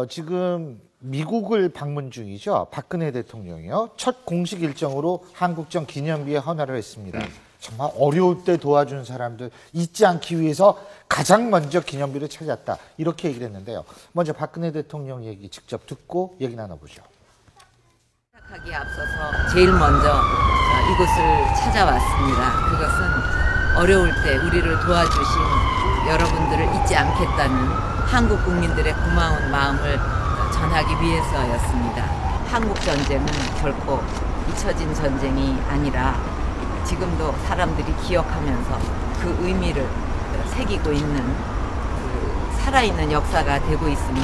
지금 미국을 방문 중이죠. 박근혜 대통령이요. 첫 공식 일정으로 한국전 기념비에 헌화를 했습니다. 정말 어려울 때 도와준 사람들 잊지 않기 위해서 가장 먼저 기념비를 찾았다. 이렇게 얘기를 했는데요. 먼저 박근혜 대통령 얘기 직접 듣고 얘기 나눠보죠. 시작하기에 앞서서 제일 먼저 이곳을 찾아왔습니다. 그것은 어려울 때 우리를 도와주신 여러분들을 잊지 않겠다는 한국 국민들의 고마운 마음을 전하기 위해서였습니다. 한국 전쟁은 결코 잊혀진 전쟁이 아니라 지금도 사람들이 기억하면서 그 의미를 새기고 있는 살아있는 역사가 되고 있음을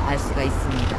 알 수가 있습니다.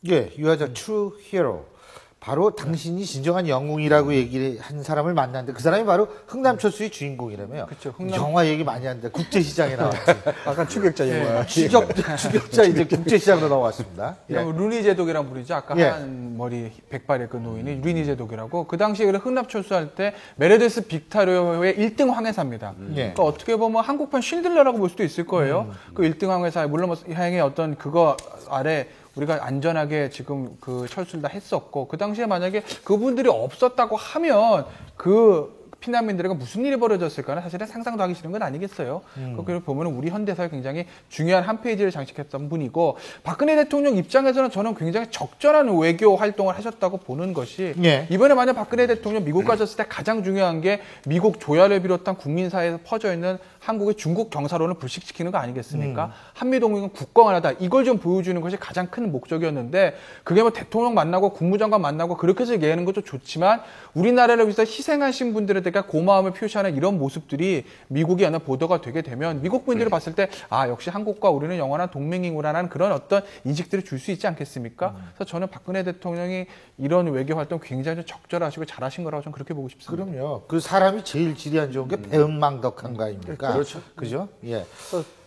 예, You are the true hero. 바로 당신이 진정한 영웅이라고 얘기를 한 사람을 만났는데 그 사람이 바로 흥남철수의 주인공이라며요. 그렇죠. 영화 얘기 많이 하는데 국제시장에 나왔지. 아까 추격자 영화. 추격자 이제 국제시장으로 나왔습니다. 예. 루니 제독이란 분이죠. 아까 예. 한 머리 백발의 그 노인이 루니 제독이라고 그 당시에 흥남철수할 때 메르데스 빅토리오의 1등 황해사입니다. 그러니까 어떻게 보면 한국판 쉴들러라고 볼 수도 있을 거예요. 그 1등 황해사 물론 뭐 향의 어떤 그거 아래 우리가 안전하게 지금 그 철수를 다 했었고 그 당시에 만약에 그분들이 없었다고 하면 그 피난민들에게 무슨 일이 벌어졌을까는 사실은 상상도 하기 싫은 건 아니겠어요. 그걸 보면 우리 현대사에 굉장히 중요한 한 페이지를 장식했던 분이고 박근혜 대통령 입장에서는 저는 굉장히 적절한 외교 활동을 하셨다고 보는 것이 이번에 만약 박근혜 대통령 미국 가셨을 때 가장 중요한 게 미국 조야를 비롯한 국민사회에서 퍼져 있는 한국의 중국 경사론을 불식시키는 거 아니겠습니까? 한미동맹은 굳건하다. 이걸 좀 보여주는 것이 가장 큰 목적이었는데 그게 뭐 대통령 만나고 국무장관 만나고 그렇게 해서 얘기하는 것도 좋지만 우리나라를 위해서 희생하신 분들에 대해 고마움을 표시하는 이런 모습들이 미국이 어느 보도가 되게 되면 미국 분들이 봤을 때 아 역시 한국과 우리는 영원한 동맹이구나라는 그런 어떤 인식들을 줄 수 있지 않겠습니까? 그래서 저는 박근혜 대통령이 이런 외교 활동 굉장히 좀 적절하시고 잘하신 거라고 좀 그렇게 보고 싶습니다. 그럼요. 그 사람이 제일 질이 좋은 게 배은망덕한 거 아닙니까? 그렇죠. 그죠? 예.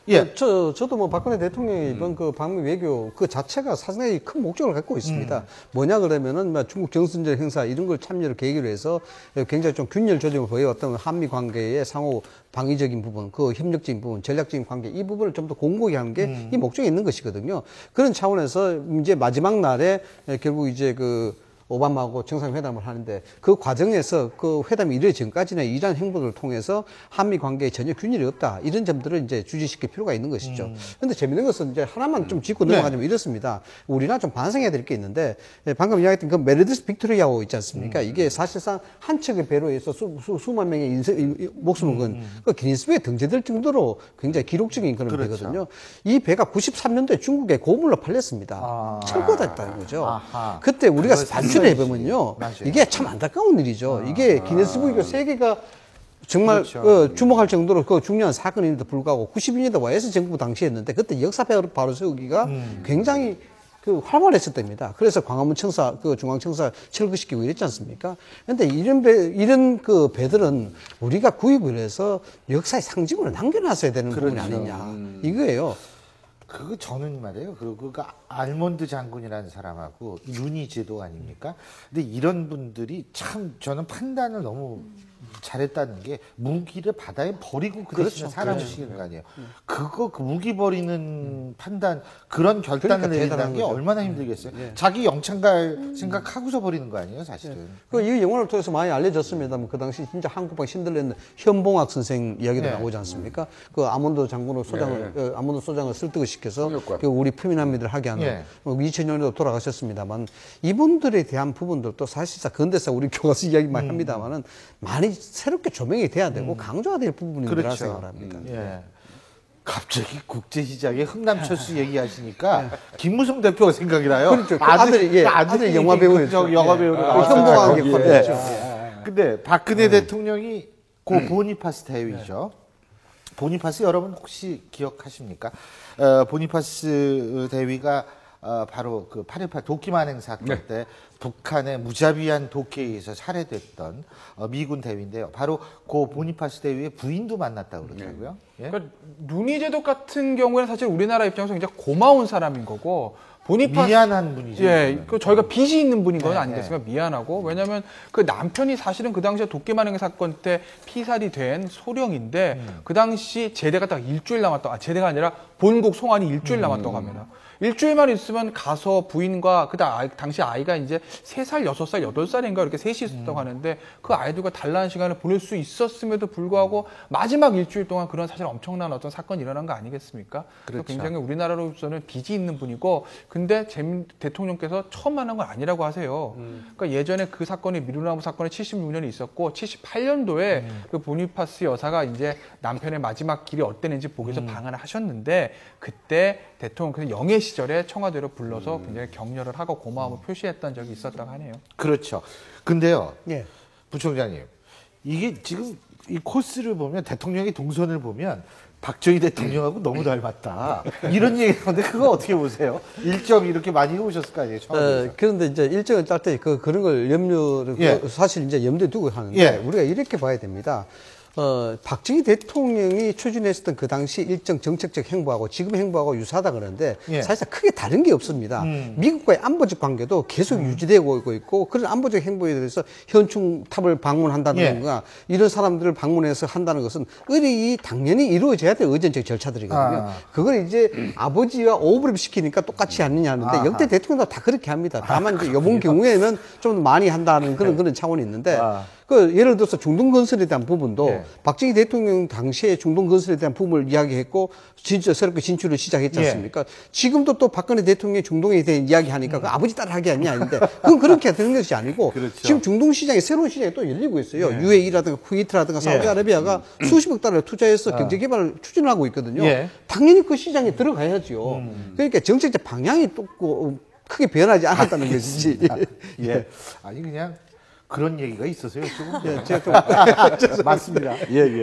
예. 저도 뭐 박근혜 대통령의 이번 그 방미 외교 그 자체가 상당히 큰 목적을 갖고 있습니다. 뭐냐 그러면은 뭐 중국 정선제 행사 이런 걸 참여를 계기로 해서 굉장히 좀 균열 조짐을 보여왔던 한미 관계의 상호 방위적인 부분, 그 협력적인 부분, 전략적인 관계 이 부분을 좀 더 공고히 하는 게 이 목적이 있는 것이거든요. 그런 차원에서 이제 마지막 날에 결국 이제 그 오바마하고 정상회담을 하는데 그 과정에서 그 회담이 이르기 전까지는 이러한 행보를 통해서 한미 관계에 전혀 균열이 없다. 이런 점들을 이제 주지시킬 필요가 있는 것이죠. 그런데 재밌는 것은 이제 하나만 좀 짚고 넘어가자면 이렇습니다. 우리나라 좀 반성해야 될 게 있는데 방금 이야기했던 그 메르데스 빅토리아호 있지 않습니까? 이게 사실상 한 척의 배로 해서 수만 명의 목숨을 건 그 기니스북에 등재될 정도로 굉장히 기록적인 그런 배거든요. 이 배가 93년도에 중국에 고물로 팔렸습니다. 철거됐다는 거죠. 그때 우리가 반출을 해보면요. 이게 참 안타까운 일이죠. 이게 기네스북 세계가 정말 주목할 정도로 그 중요한 사건인데도 불구하고 92년도 YS 정부 당시에 했는데 그때 역사 바로 세우기가 굉장히 그 활발했었답니다. 그래서 광화문 청사, 그 중앙청사 철거시키고 이랬지 않습니까? 근데 이런 그 배들은 우리가 구입을 해서 역사의 상징으로 남겨놨어야 되는 부분이 아니냐. 이거예요. 그거 저는 말이에요. 그 알몬드 장군이라는 사람하고 루니 제독 아닙니까? 근데 이런 분들이 참 저는 판단을 너무 잘했다는 게 무기를 바다에 버리고 그 대신에 사람을 시키는 거 아니에요. 그 무기 버리는 판단 그런 결단을 내린다는 게 얼마나 힘들겠어요. 자기 영창 갈 생각하고서 버리는 거 아니에요, 사실은. 이 영화를 통해서 많이 알려졌습니다만 그 당시 진짜 한국방 신들렸는 현봉학 선생 이야기도 나오지 않습니까? 그 아몬드 장군을 아몬드 소장을 설득을 시켜서 그 우리 피난민들 하게 하는 2000년에도 돌아가셨습니다만 이분들에 대한 부분들도 사실상 근대사 우리 교과서 이야기 많이 합니다만은 많이 새롭게 조명이 돼야 되고 강조가 될 부분이라고 생각합니다. 갑자기 국제시장에 흥남철수 얘기하시니까 김무성 대표가 생각이 나요. 그렇죠. 아들이 영화 배우였죠. 영화 배우로 현봉하게 커냈죠. 근데 박근혜 대통령이 고 보니파스 대위죠. 보니파스 여러분 혹시 기억하십니까? 보니파스 대위가 바로 그 8.18 도끼 만행 사건 때 북한의 무자비한 독해에 의해서 살해됐던 미군 대위인데요. 바로 그 보니파스 대위의 부인도 만났다고 그러더라고요. 그러니까 루니 제독 같은 경우에는 사실 우리나라 입장에서 굉장히 고마운 사람인 거고 보니파스 미안한 분이죠. 예, 그 저희가 빚이 있는 분인 건 네, 아니겠습니까? 미안하고 왜냐하면 그 남편이 사실은 그 당시에 도끼마능의 사건 때 피살이 된 소령인데 그 당시 제대가 딱 일주일 남았다. 제대가 아니라 본국 송환이 일주일 남았다고 합니다. 일주일만 있으면 가서 부인과 당시 아이가 이제 3살, 6살, 8살인가 이렇게 셋이 있었다고 하는데 그 아이들과 단란한 시간을 보낼 수 있었음에도 불구하고 마지막 일주일 동안 그런 사실 엄청난 어떤 사건이 일어난 거 아니겠습니까? 그렇죠. 굉장히 우리나라로서는 빚이 있는 분이고 근데 대통령께서 처음 만난 건 아니라고 하세요. 그러니까 예전에 그 사건이 미루나무 사건이 76년에 있었고 78년도에 그 보니파스 여사가 이제 남편의 마지막 길이 어땠는지 보기 위해서 방한을 하셨는데 그때 대통령께서 영예 시절에 청와대로 불러서 굉장히 격려를 하고 고마움을 표시했던 적이 있었다고 하네요. 그렇죠. 근데요, 예. 부총장님, 이게 지금 이 코스를 보면 대통령의 동선을 보면 박정희 대통령하고 너무 닮았다. 이런 얘기가 나오는데 그거 어떻게 보세요? 일정 이렇게 많이 해오셨을 거 아니에요? 처음에. 그런데 이제 일정을 짤 때 그런 걸 염려를 예. 사실 이제 염두에 두고 하는데 예. 우리가 이렇게 봐야 됩니다. 박정희 대통령이 추진했었던 그 당시 일정 정책적 행보하고 지금 행보하고 유사하다 그러는데 예. 사실상 크게 다른 게 없습니다. 미국과의 안보적 관계도 계속 유지되고 있고 그런 안보적 행보에 대해서 현충탑을 방문한다든가 이런 사람들을 방문해서 한다는 것은 의리 당연히 이루어져야 될 의전적 절차들이거든요. 그걸 이제 아버지와 오버랩 시키니까 똑같이 하느냐 하는데 역대 대통령도 다 그렇게 합니다. 다만 이제 이번 경우에는 좀 많이 한다는 그런 차원이 있는데 그 예를 들어서 중동 건설에 대한 부분도 박정희 대통령 당시에 중동 건설에 대한 부분을 이야기했고 진짜 새롭게 진출을 시작했지 않습니까? 지금도 또 박근혜 대통령이 중동에 대한 이야기하니까 그 아버지 따라 하기 아니냐 아닌데 그건 그렇게 되는 것이 아니고 그렇죠. 지금 중동 시장에 새로운 시장이 또 열리고 있어요. UAE라든가 쿠웨이트라든가 사우디아라비아가 수십억 달러를 투자해서 경제 개발을 추진하고 있거든요. 당연히 그 시장에 들어가야죠. 그러니까 정책적 방향이 또 크게 변하지 않았다는 것이지. 예. 아니 그냥 그런 얘기가 있었어요. 조금. 제가 좀 맞습니다. 예, 예.